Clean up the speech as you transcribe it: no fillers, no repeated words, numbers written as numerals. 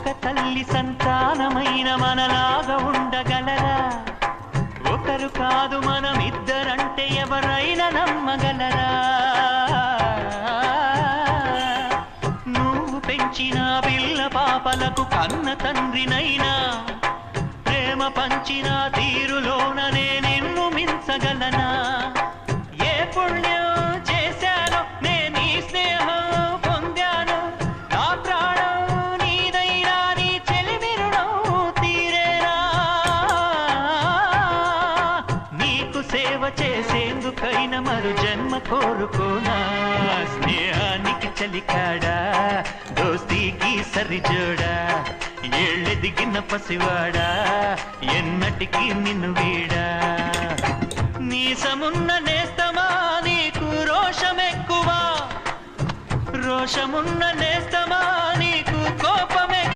ఒక తల్లి సంతానమైన మనలాగా ఉండగలరా? ఒకరు కాదు మనమిద్దరంటే ఎవరైనా నమ్మగలరా? నువ్వు పెంచిన పిల్ల పాపలకు కన్న తండ్రినైనా ప్రేమ పంచిన తీరులోననే నిన్ను మించగలనా? ఏ పుణ్యం చేశానో నేను ఈ స్నేహం పొందాను, నా ప్రాణం నీదైనా నీ చెలిమిరుడం తీరేనా? నీకు సేవ చేసేందుకైనా మరు జన్మ కోరుకోనా? స్నేహానికి చలికాడా, దోస్తీకి సరిజోడా, ఏళ్ళెదిగిన పసివాడా, ఎన్నటికీ నిన్ను వీడా? నీసమున్న నేస్తమా నీకు రోషమెక్కువ, రోషమున్న నేస్తమా నీకు కోపమే